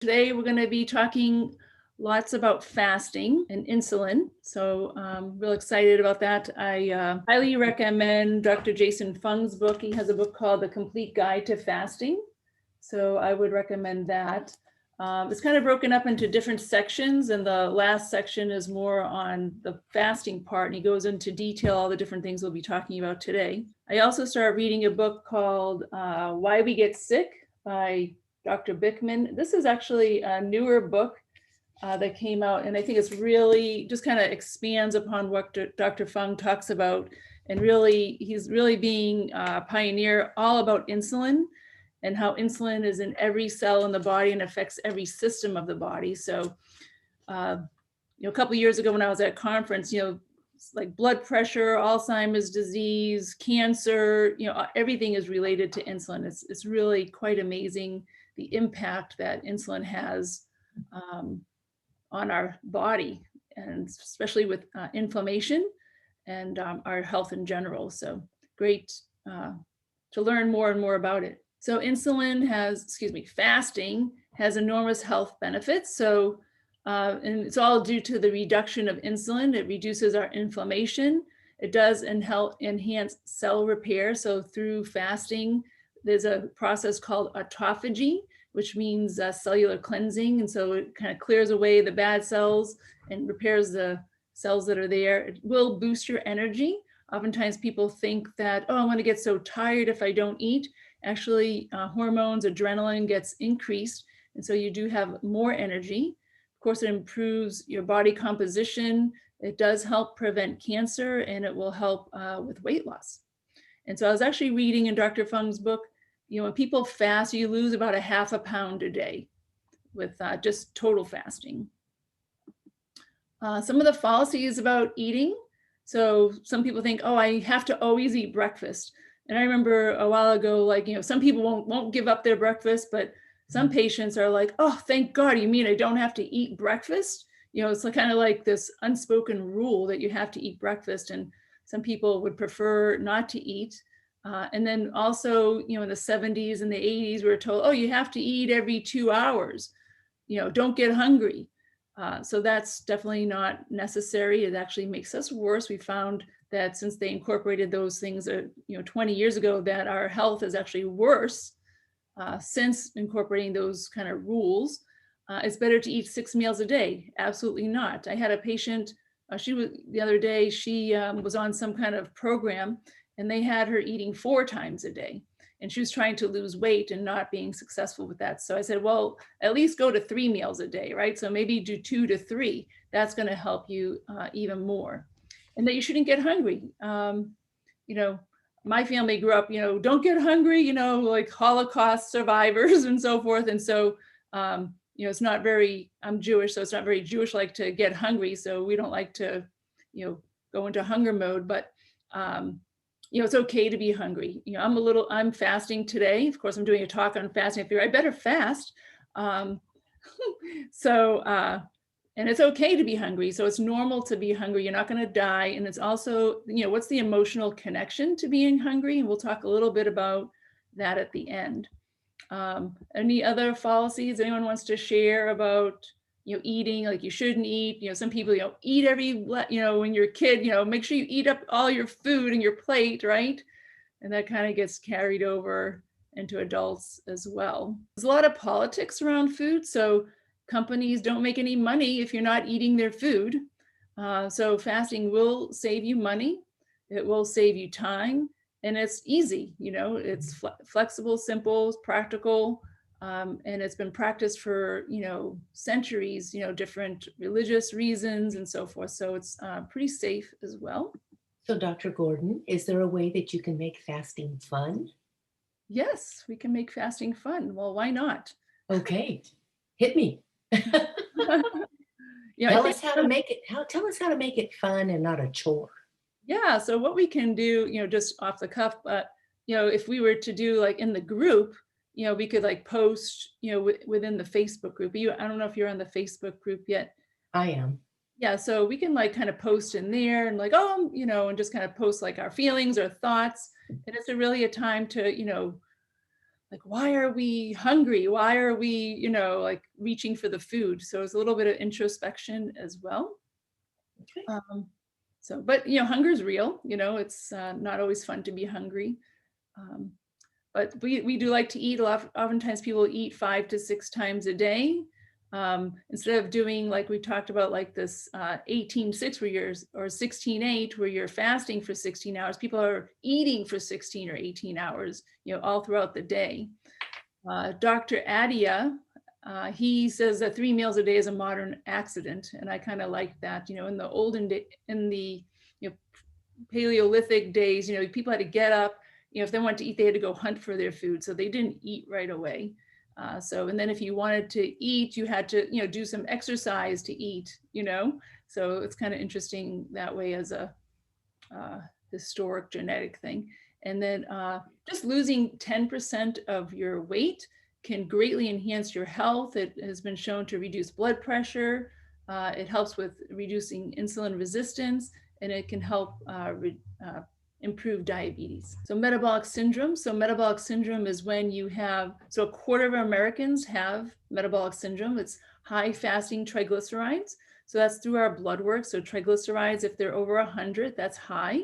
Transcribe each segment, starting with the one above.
Today we're going to be talking lots about fasting and insulin. So real excited about that. I highly recommend Dr. Jason Fung's book. He has a book called The Complete Guide to Fasting. So I would recommend that. It's kind of broken up into different sections, and the last section is more on the fasting part, and he goes into detail all the different things we'll be talking about today. I also started reading a book called Why We Get Sick by Dr. Bickman. This is actually a newer book that came out, and I think it's really just kind of expands upon what Dr. Fung talks about, and really he's really being a pioneer all about insulin and how insulin is in every cell in the body and affects every system of the body. So a couple of years ago when I was at a conference, like blood pressure, Alzheimer's disease, cancer, everything is related to insulin. It's really quite amazing the impact that insulin has on our body, and especially with inflammation and our health in general. So great to learn more and more about it. So fasting has enormous health benefits. So, and it's all due to the reduction of insulin. It reduces our inflammation. It does enhance cell repair. So through fasting, there's a process called autophagy, which means cellular cleansing. And so it kind of clears away the bad cells and repairs the cells that are there. It will boost your energy. Oftentimes people think that, oh, I'm going to get so tired if I don't eat. Actually, hormones, adrenaline gets increased. And so you do have more energy. Of course, it improves your body composition. It does help prevent cancer, and it will help with weight loss. And so I was actually reading in Dr. Fung's book, when people fast, you lose about a half a pound a day with just total fasting. Some of the fallacies about eating. So some people think, oh, I have to always eat breakfast. And I remember a while ago, some people won't give up their breakfast, but some patients are like, oh, thank God, you mean I don't have to eat breakfast? It's kind of like this unspoken rule that you have to eat breakfast, and some people would prefer not to eat. And then also, in the 70s and the 80s, we were told, oh, you have to eat every 2 hours, don't get hungry. So that's definitely not necessary. It actually makes us worse. We found that since they incorporated those things, 20 years ago, that our health is actually worse since incorporating those kind of rules. It's better to eat 6 meals a day. Absolutely not. I had a patient, the other day, she was on some kind of program, and they had her eating 4 times a day. And she was trying to lose weight and not being successful with that. So I said, well, at least go to 3 meals a day, right? So maybe do 2 to 3. That's going to help you even more. And that you shouldn't get hungry. My family grew up, don't get hungry, like Holocaust survivors and so forth. And so, it's not very, I'm Jewish, so it's not very Jewish-like to get hungry. So we don't like to, go into hunger mode. But it's okay to be hungry. I'm fasting today. Of course, I'm doing a talk on fasting. I figure I better fast. And it's okay to be hungry. So it's normal to be hungry. You're not going to die. And it's also, what's the emotional connection to being hungry? And we'll talk a little bit about that at the end. Any other fallacies anyone wants to share about eating, like you shouldn't eat? Some people eat every, when you're a kid, make sure you eat up all your food in your plate, right? And that kind of gets carried over into adults as well. There's a lot of politics around food. So companies don't make any money if you're not eating their food. So fasting will save you money. It will save you time. And it's easy, it's flexible, simple, practical. And it's been practiced for, centuries, different religious reasons and so forth. So it's pretty safe as well. So Dr. Gordon, is there a way that you can make fasting fun? Yes, we can make fasting fun. Well, why not? Okay, hit me. Tell us how to make it fun and not a chore. Yeah, so what we can do, just off the cuff, but if we were to do like in the group, we could like post, within the Facebook group. I don't know if you're on the Facebook group yet. I am. Yeah, so we can like kind of post in there and like, and just kind of post like our feelings or thoughts. And it's really a time to, like, why are we hungry? Why are we, like reaching for the food? So it's a little bit of introspection as well. Okay. But hunger is real. It's not always fun to be hungry. Um, but we do like to eat a lot. Oftentimes people eat 5 to 6 times a day. Instead of doing like we talked about, like this 18-6 where you're, or 16-8 where you're fasting for 16 hours, people are eating for 16 or 18 hours, all throughout the day. Dr. Adia, he says that 3 meals a day is a modern accident, and I kind of like that. In the in the Paleolithic days, people had to get up. If they wanted to eat, they had to go hunt for their food, so they didn't eat right away. And then if you wanted to eat, you had to do some exercise to eat. So it's kind of interesting that way as a historic genetic thing. And then just losing 10% of your weight can greatly enhance your health. It has been shown to reduce blood pressure. It helps with reducing insulin resistance, and it can help improve diabetes. So metabolic syndrome. So metabolic syndrome is when you have, so a quarter of Americans have metabolic syndrome. It's high fasting triglycerides. So that's through our blood work. So triglycerides, if they're over 100, that's high.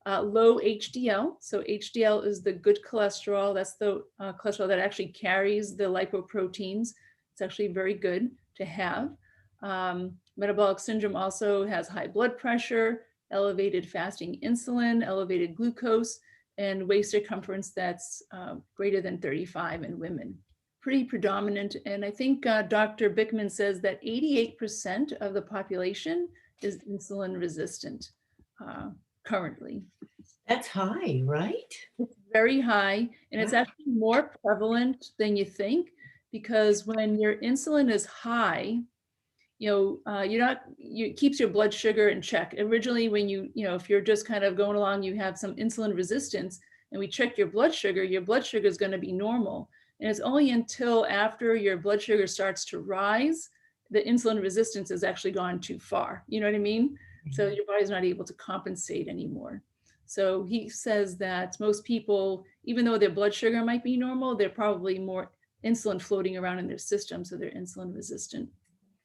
Low HDL. So HDL is the good cholesterol. That's the cholesterol that actually carries the lipoproteins. It's actually very good to have. Metabolic syndrome also has high blood pressure, elevated fasting insulin, elevated glucose, and waist circumference that's greater than 35 in women. Pretty predominant. And I think Dr. Bickman says that 88% of the population is insulin resistant currently. That's high, right? It's very high, and it's actually more prevalent than you think, because when your insulin is high, it keeps your blood sugar in check. Originally, when if you're just kind of going along, you have some insulin resistance, and we check your blood sugar is going to be normal. And it's only until after your blood sugar starts to rise, the insulin resistance has actually gone too far. You know what I mean? So your body's not able to compensate anymore. So he says that most people, even though their blood sugar might be normal, they're probably more insulin floating around in their system, so they're insulin resistant.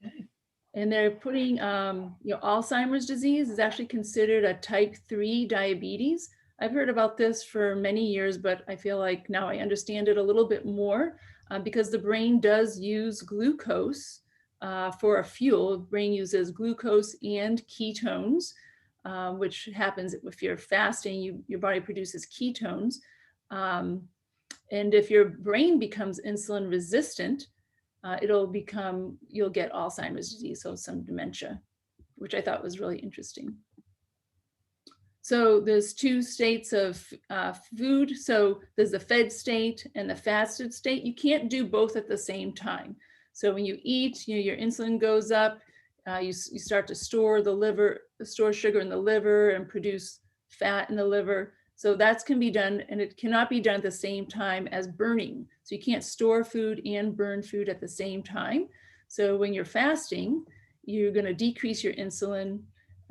Okay. And they're putting, Alzheimer's disease is actually considered a type 3 diabetes. I've heard about this for many years, but I feel like now I understand it a little bit more because the brain does use glucose for a fuel. The brain uses glucose and ketones, which happens if you're fasting, your body produces ketones. And if your brain becomes insulin resistant, you'll get Alzheimer's disease, so some dementia, which I thought was really interesting. So there's 2 states of food. So there's the fed state and the fasted state. You can't do both at the same time. So when you eat, your insulin goes up, you start to store sugar in the liver and produce fat in the liver. So that can be done, and it cannot be done at the same time as burning. So you can't store food and burn food at the same time. So when you're fasting, you're going to decrease your insulin,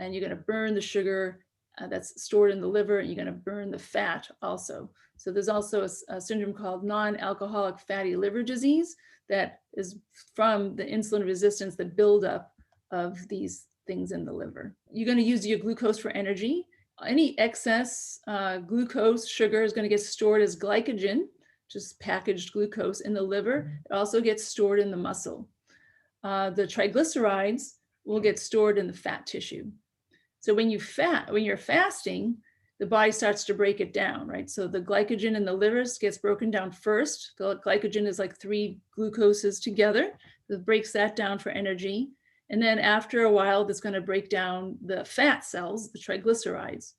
and you're going to burn the sugar that's stored in the liver, and you're going to burn the fat also. So there's also a syndrome called non-alcoholic fatty liver disease that is from the insulin resistance, the buildup of these things in the liver. You're going to use your glucose for energy. Any excess glucose sugar is going to get stored as glycogen, just packaged glucose in the liver. It also gets stored in the muscle. The triglycerides will get stored in the fat tissue. So when you're fasting, the body starts to break it down, right? So the glycogen in the liver gets broken down first. The glycogen is like 3 glucoses together. It breaks that down for energy. And then after a while, that's going to break down the fat cells, the triglycerides.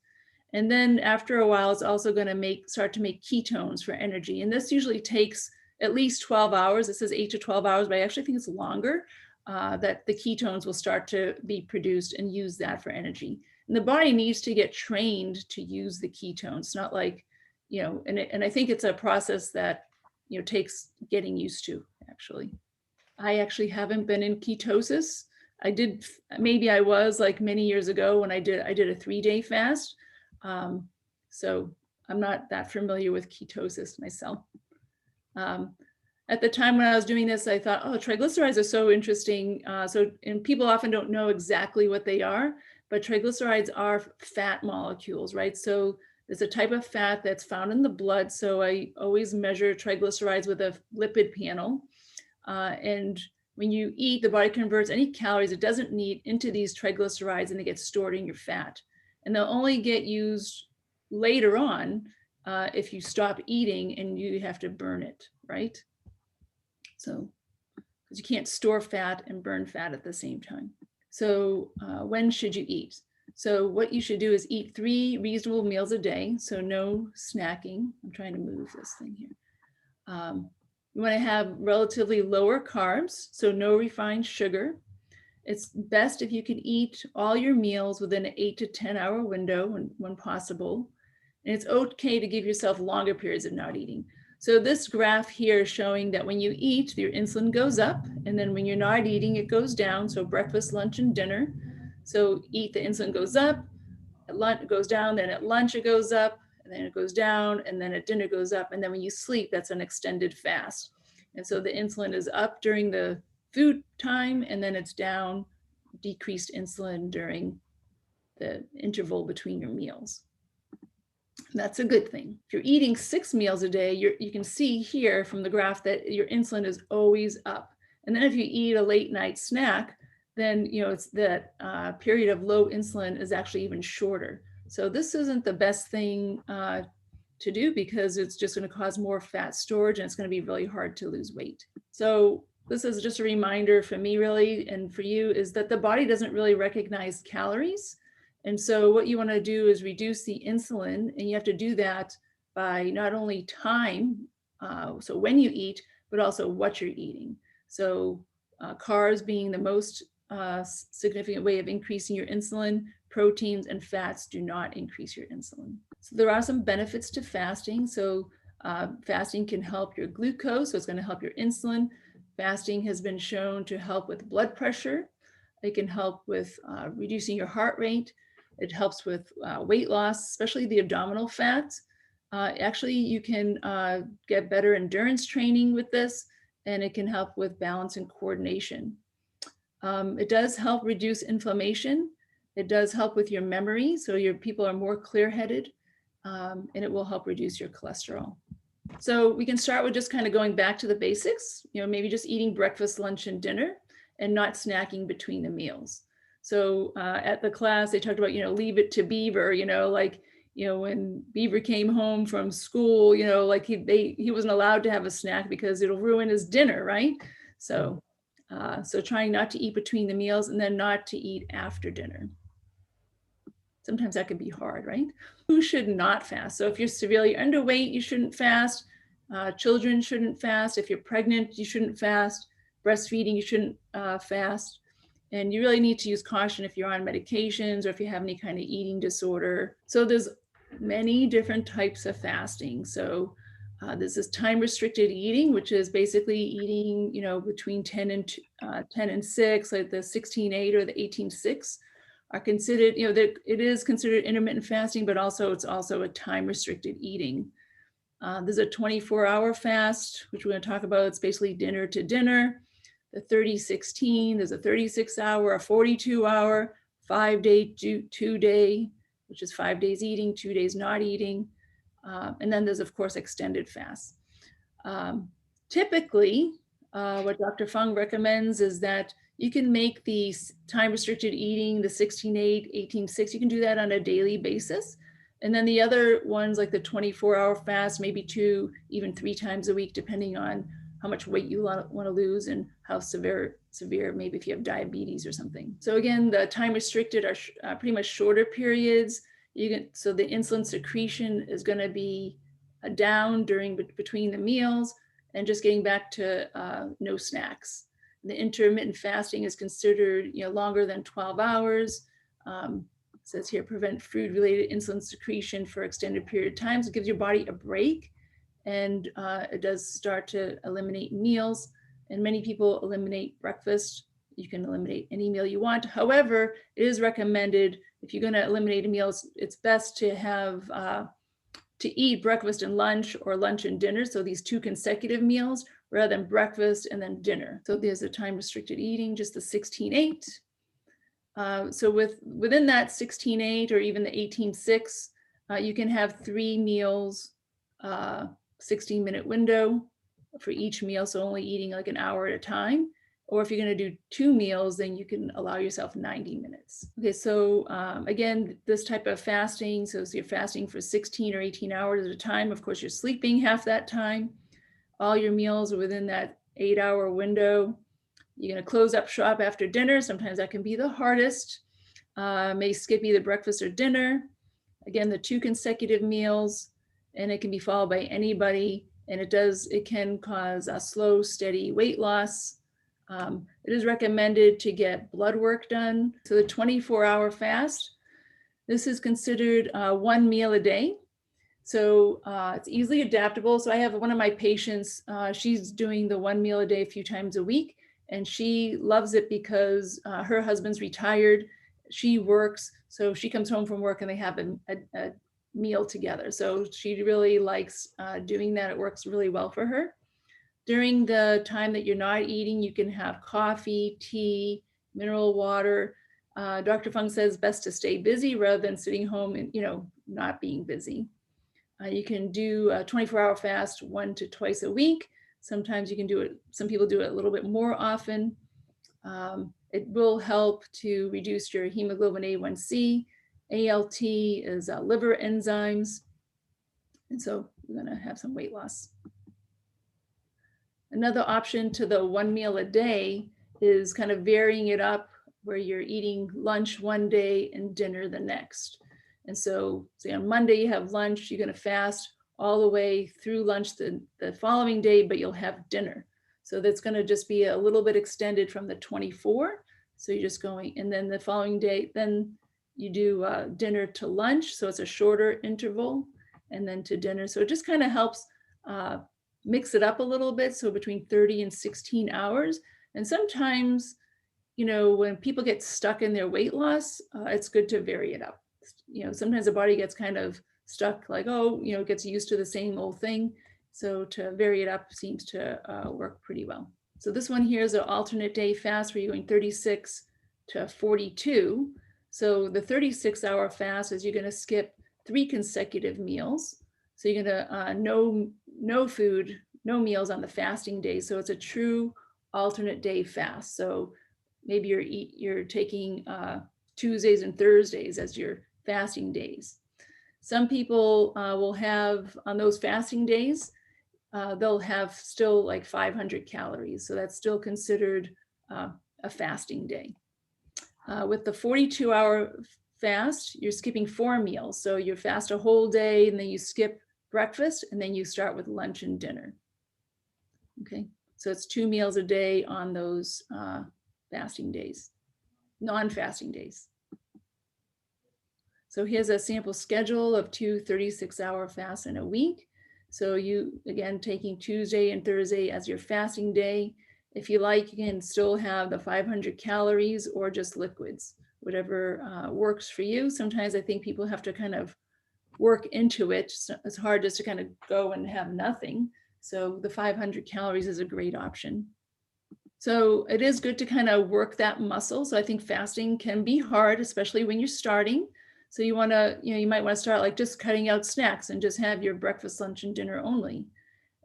And then after a while, it's also going to start to make ketones for energy. And this usually takes at least 12 hours. It says 8 to 12 hours, but I actually think it's longer. That the ketones will start to be produced and use that for energy. And the body needs to get trained to use the ketones. It's not like, and I think it's a process that, takes getting used to, actually. I actually haven't been in ketosis. Maybe I was like many years ago when I did a 3-day fast. So I'm not that familiar with ketosis myself. At the time when I was doing this, I thought, oh, triglycerides are so interesting. And people often don't know exactly what they are, but triglycerides are fat molecules, right? So there's a type of fat that's found in the blood. So I always measure triglycerides with a lipid panel. And when you eat, the body converts any calories it doesn't need into these triglycerides, and they get stored in your fat. And they'll only get used later on if you stop eating and you have to burn it, right? So, because you can't store fat and burn fat at the same time. So when should you eat? So what you should do is eat 3 reasonable meals a day. So no snacking. I'm trying to move this thing here. You want to have relatively lower carbs, so no refined sugar. It's best if you can eat all your meals within an 8 to 10 hour window when possible. And it's okay to give yourself longer periods of not eating. So this graph here is showing that when you eat, your insulin goes up, and then when you're not eating, it goes down. So breakfast, lunch, and dinner. So eat, the insulin goes up, at lunch it goes down, then at lunch it goes up, and then it goes down, and then at dinner it goes up. And then when you sleep, that's an extended fast. And so the insulin is up during the food time, and then it's down, decreased insulin during the interval between your meals. That's a good thing. If you're eating 6 meals a day, you can see here from the graph that your insulin is always up. And then if you eat a late night snack, then it's that period of low insulin is actually even shorter. So this isn't the best thing to do, because it's just going to cause more fat storage, and it's going to be really hard to lose weight. So this is just a reminder for me, really, and for you, is that the body doesn't really recognize calories. And so what you want to do is reduce the insulin, and you have to do that by not only time, so when you eat, but also what you're eating. So carbs being the most significant way of increasing your insulin, proteins and fats do not increase your insulin. So there are some benefits to fasting. So fasting can help your glucose, so it's going to help your insulin. Fasting has been shown to help with blood pressure. It can help with reducing your heart rate. It helps with weight loss, especially the abdominal fat. Actually, you can get better endurance training with this, and it can help with balance and coordination. It does help reduce inflammation. It does help with your memory, so your people are more clear-headed, and it will help reduce your cholesterol. So we can start with just kind of going back to the basics, maybe just eating breakfast, lunch, and dinner, and not snacking between the meals. So at the class, they talked about, leave it to Beaver, when Beaver came home from school, like he wasn't allowed to have a snack because it'll ruin his dinner, right? So trying not to eat between the meals, and then not to eat after dinner. Sometimes that can be hard, right? Who should not fast? So if you're severely underweight, you shouldn't fast. Children shouldn't fast. If you're pregnant, you shouldn't fast. Breastfeeding, you shouldn't fast. And you really need to use caution if you're on medications or if you have any kind of eating disorder. So there's many different types of fasting. So there's this time restricted eating, which is basically eating, between 10 and 6, like the 16-8 or the 18-6 are considered, it is considered intermittent fasting, but it's also a time restricted eating. There's a 24-hour fast, which we're going to talk about. It's basically dinner to dinner. The 30-16, there's a 36-hour, a 42-hour, 5-day, 2-day, which is 5 days eating, 2 days not eating. And then there's, of course, extended fasts. Typically, what Dr. Fung recommends is that you can make the time restricted eating, the 16-8, 18-6, you can do that on a daily basis. And then the other ones, like the 24-hour fast, maybe 2, even 3 times a week, depending on how much weight you want to lose and how severe, maybe if you have diabetes or something. So again, the time restricted are pretty much shorter periods. So the insulin secretion is going to be down between the meals, and just getting back to no snacks. The intermittent fasting is considered longer than 12 hours. It says here, prevent food-related insulin secretion for extended period of time. So it gives your body a break, and it does start to eliminate meals. And many people eliminate breakfast. You can eliminate any meal you want. However, it is recommended, if you're going to eliminate a meal, it's best to have to eat breakfast and lunch or lunch and dinner. So these 2 consecutive meals rather than breakfast and then dinner. So there's a time restricted eating, just the 16-8. So within that 16-8 or even the 18-6, you can have 3 meals, 16-minute window for each meal. So only eating like an hour at a time. Or if you're going to do 2 meals, then you can allow yourself 90 minutes. Okay, so again, this type of fasting, so you're fasting for 16 or 18 hours at a time. Of course, you're sleeping half that time. All your meals are within that 8-hour window. You're going to close up shop after dinner. Sometimes that can be the hardest. May skip either breakfast or dinner. Again, the 2 consecutive meals, and it can be followed by anybody. And it can cause a slow, steady weight loss. It is recommended to get blood work done. So the 24-hour fast, this is considered 1 meal a day. So it's easily adaptable. So I have one of my patients, she's doing the 1 meal a day a few times a week, and she loves it because her husband's retired. She works, so she comes home from work and they have a meal together. So she really likes doing that. It works really well for her. During the time that you're not eating, you can have coffee, tea, mineral water. Dr. Fung says best to stay busy rather than sitting home and not being busy. You can do a 24-hour fast 1 to twice a week. Sometimes you can do it, some people do it a little bit more often. It will help to reduce your hemoglobin A1C. ALT is liver enzymes. And so you're gonna have some weight loss. Another option to the 1 meal a day is kind of varying it up where you're eating lunch one day and dinner the next. And so say on Monday you have lunch, you're going to fast all the way through lunch the following day, but you'll have dinner. So that's going to just be a little bit extended from the 24. So you're just going, and then the following day, then you do dinner to lunch. So it's a shorter interval, and then to dinner. So it just kind of helps mix it up a little bit. So between 30 and 16 hours. And sometimes, when people get stuck in their weight loss, it's good to vary it up. Sometimes the body gets kind of stuck, like, it gets used to the same old thing. So to vary it up seems to work pretty well. So this one here is an alternate day fast where you're going 36 to 42. So the 36-hour fast is you're going to skip 3 consecutive meals. So you're going to no food, no meals on the fasting day. So it's a true alternate day fast. So maybe you're taking Tuesdays and Thursdays as your fasting days. Some people will have on those fasting days, they'll have still like 500 calories. So that's still considered a fasting day. With the 42-hour fast, you're skipping 4 meals. So you fast a whole day and then you skip breakfast and then you start with lunch and dinner. Okay, so it's 2 meals a day on those fasting days, non-fasting days. So here's a sample schedule of 2 36-hour fasts in a week. So you, again, taking Tuesday and Thursday as your fasting day. If you like, you can still have the 500 calories or just liquids, whatever works for you. Sometimes I think people have to kind of work into it. So it's hard just to kind of go and have nothing. So the 500 calories is a great option. So it is good to kind of work that muscle. So I think fasting can be hard, especially when you're starting. So you want to, you might want to start like just cutting out snacks and just have your breakfast, lunch, and dinner only.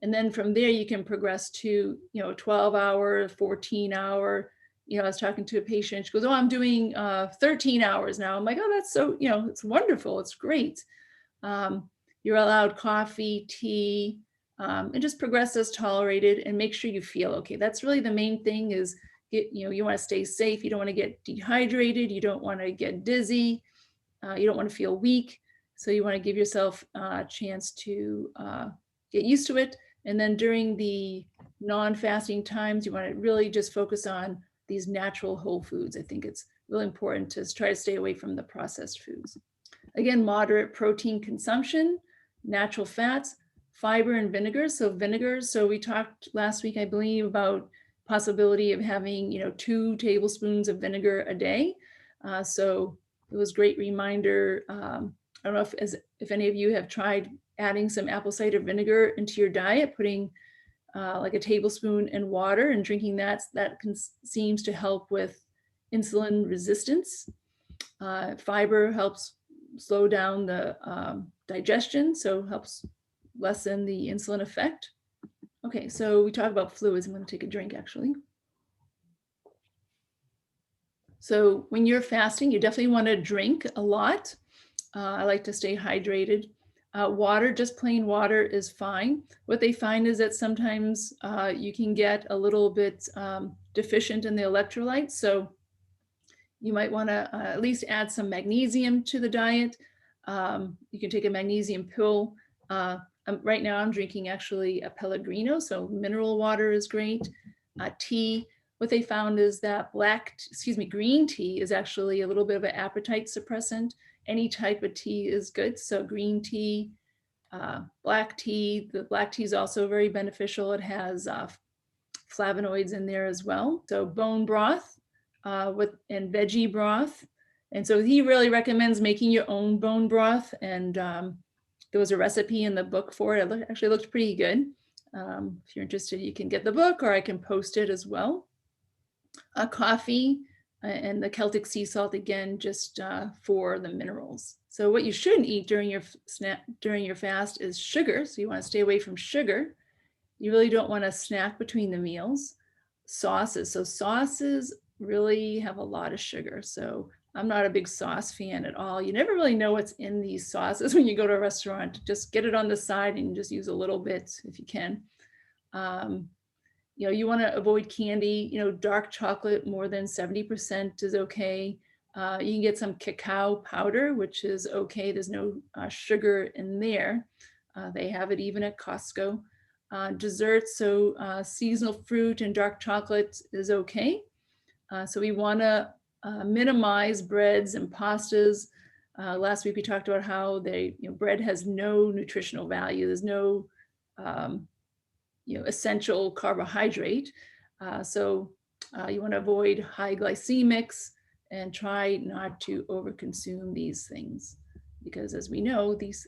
And then from there, you can progress to, 12-hour, 14-hour. I was talking to a patient, she goes, I'm doing 13 hours now. I'm like, oh, that's so, it's wonderful. It's great. You're allowed coffee, tea, and just progress as tolerated and make sure you feel okay. That's really the main thing is, you want to stay safe. You don't want to get dehydrated. You don't want to get dizzy. You don't want to feel weak. So you want to give yourself a chance to get used to it. And then during the non-fasting times, you want to really just focus on these natural whole foods. I think it's really important to try to stay away from the processed foods. Again, moderate protein consumption, natural fats, fiber, and vinegars. So vinegars, so we talked last week, I believe, about possibility of having 2 tablespoons of vinegar a day. So it was a great reminder. I don't know if any of you have tried adding some apple cider vinegar into your diet, putting like a tablespoon in water and drinking that seems to help with insulin resistance. Fiber helps slow down the digestion, so helps lessen the insulin effect. Okay, so we talk about fluids. I'm going to take a drink actually. So when you're fasting, you definitely want to drink a lot. I like to stay hydrated. Water, just plain water is fine. What they find is that sometimes you can get a little bit deficient in the electrolytes. So you might want to at least add some magnesium to the diet. You can take a magnesium pill. Right now I'm drinking actually a Pellegrino, so mineral water is great. Tea, what they found is that green tea is actually a little bit of an appetite suppressant. Any type of tea is good. So green tea, black tea. The black tea is also very beneficial. It has flavonoids in there as well. So bone broth and veggie broth. And so he really recommends making your own bone broth. And there was a recipe in the book for it. It actually looked pretty good. If you're interested, you can get the book or I can post it as well. Coffee and the Celtic sea salt, again, just for the minerals. So what you shouldn't eat during your fast is sugar. So you want to stay away from sugar. You really don't want to snack between the meals. Sauces. So sauces really have a lot of sugar. So I'm not a big sauce fan at all. You never really know what's in these sauces when you go to a restaurant. Just get it on the side and just use a little bit if you can. You want to avoid candy. Dark chocolate more than 70% is okay. You can get some cacao powder, which is okay. There's no sugar in there. They have it even at Costco. Desserts, so seasonal fruit and dark chocolate is okay. So we want to minimize breads and pastas. Last week we talked about how bread has no nutritional value. There's no essential carbohydrate. So you want to avoid high glycemics and try not to overconsume these things, because as we know, these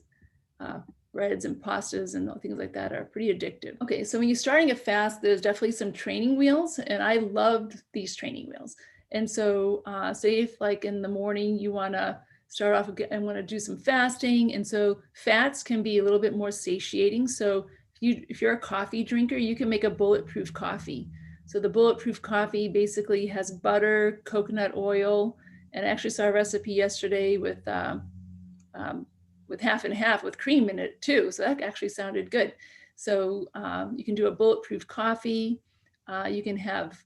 breads and pastas and things like that are pretty addictive. Okay, so when you're starting a fast, there's definitely some training wheels, and I loved these training wheels. And so say if like in the morning you want to start off and want to do some fasting, and so fats can be a little bit more satiating. So if you're a coffee drinker, you can make a bulletproof coffee. So the bulletproof coffee basically has butter, coconut oil, and I actually saw a recipe yesterday with half and half with cream in it too. So that actually sounded good. So you can do a bulletproof coffee. You can have,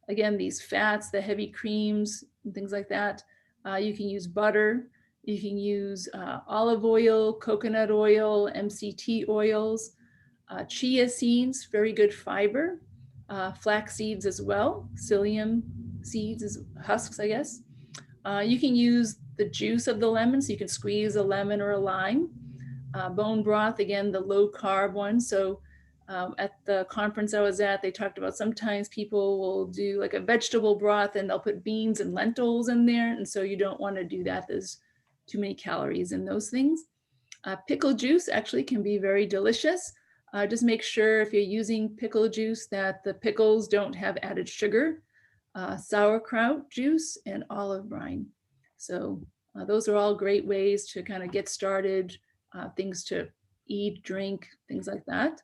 again, these fats, the heavy creams and things like that. You can use butter. You can use olive oil, coconut oil, MCT oils. Chia seeds, very good fiber. Flax seeds as well. Psyllium seeds is husks, I guess. You can use the juice of the lemon, so you can squeeze a lemon or a lime. Bone broth, again, the low carb one. So at the conference I was at, they talked about sometimes people will do like a vegetable broth and they'll put beans and lentils in there. And so you don't want to do that. There's too many calories in those things. Pickle juice actually can be very delicious. Just make sure if you're using pickle juice that the pickles don't have added sugar. Sauerkraut juice and olive brine. So those are all great ways to kind of get started, things to eat, drink, things like that.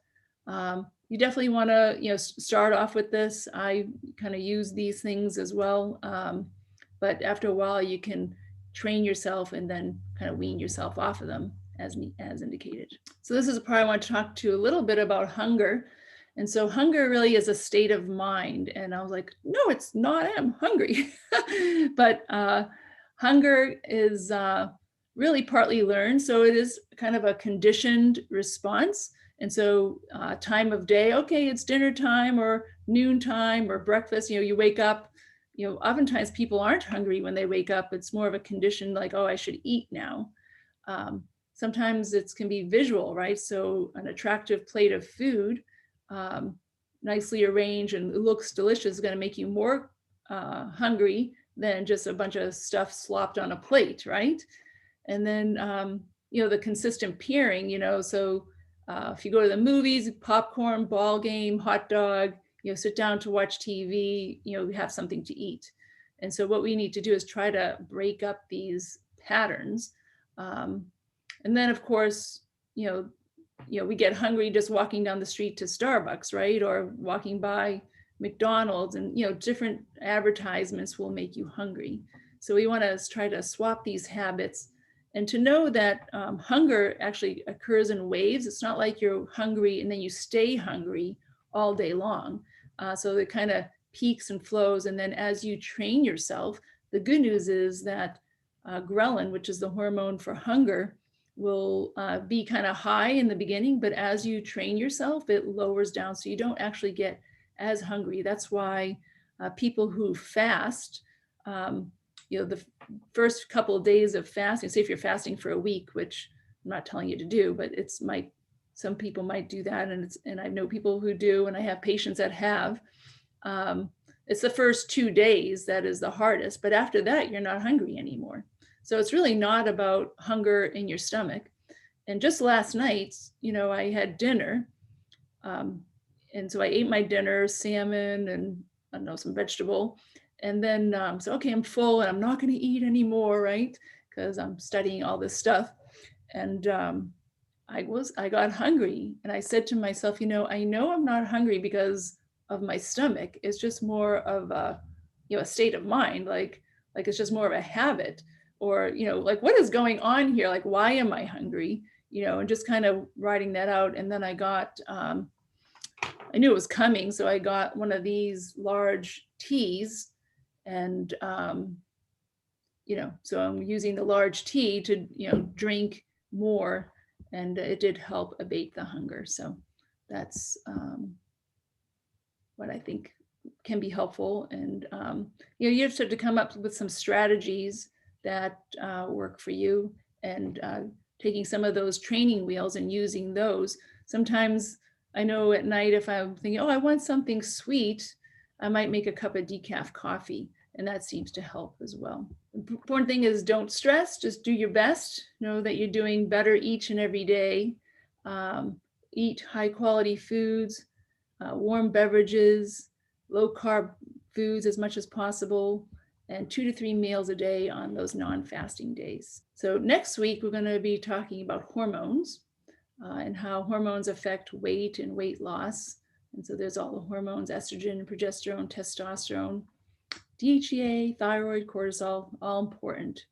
You definitely want to, start off with this. I kind of use these things as well. But after a while, you can train yourself and then kind of wean yourself off of them as indicated. So this is a part I want to talk to a little bit about hunger. And so hunger really is a state of mind. And I was like, no, it's not, I'm hungry. But hunger is really partly learned. So it is kind of a conditioned response. And so time of day, okay, it's dinner time or noon time or breakfast, you wake up, oftentimes people aren't hungry when they wake up. It's more of a condition like, oh, I should eat now. Sometimes it can be visual, right? So an attractive plate of food, nicely arranged and it looks delicious, is going to make you more hungry than just a bunch of stuff slopped on a plate, right? And then, the consistent pairing, so if you go to the movies, popcorn, ball game, hot dog, sit down to watch TV, have something to eat. And so what we need to do is try to break up these patterns. And then of course, we get hungry just walking down the street to Starbucks, right? Or walking by McDonald's, and different advertisements will make you hungry. So we want to try to swap these habits, and to know that hunger actually occurs in waves. It's not like you're hungry and then you stay hungry all day long. So it kind of peaks and flows. And then as you train yourself, the good news is that ghrelin, which is the hormone for hunger, will be kind of high in the beginning, but as you train yourself, it lowers down, so you don't actually get as hungry. That's why people who fast, the first couple of days of fasting, say if you're fasting for a week, which I'm not telling you to do, but some people might do that, and I know people who do, and I have patients that have. It's the first 2 days that is the hardest, but after that, you're not hungry anymore. So it's really not about hunger in your stomach. And just last night, I had dinner. And so I ate my dinner, salmon and I don't know, some vegetable. And then, so, okay, I'm full and I'm not going to eat anymore, right? Because I'm studying all this stuff. And I got hungry, and I said to myself, I know I'm not hungry because of my stomach. It's just more of a state of mind, like it's just more of a habit, or like, what is going on here, like why am I hungry, and just kind of writing that out. And then I got I knew it was coming, so I got one of these large teas, and so I'm using the large tea to drink more, and it did help abate the hunger. So that's what I think can be helpful. And you just have to come up with some strategies that work for you, and taking some of those training wheels and using those. Sometimes I know at night, if I'm thinking, oh, I want something sweet, I might make a cup of decaf coffee, and that seems to help as well. The important thing is, don't stress, just do your best. Know that you're doing better each and every day. Eat high quality foods, warm beverages, low carb foods as much as possible, and 2 to 3 meals a day on those non-fasting days. So next week, we're going to be talking about hormones and how hormones affect weight and weight loss. And so there's all the hormones: estrogen, progesterone, testosterone, DHEA, thyroid, cortisol, all important.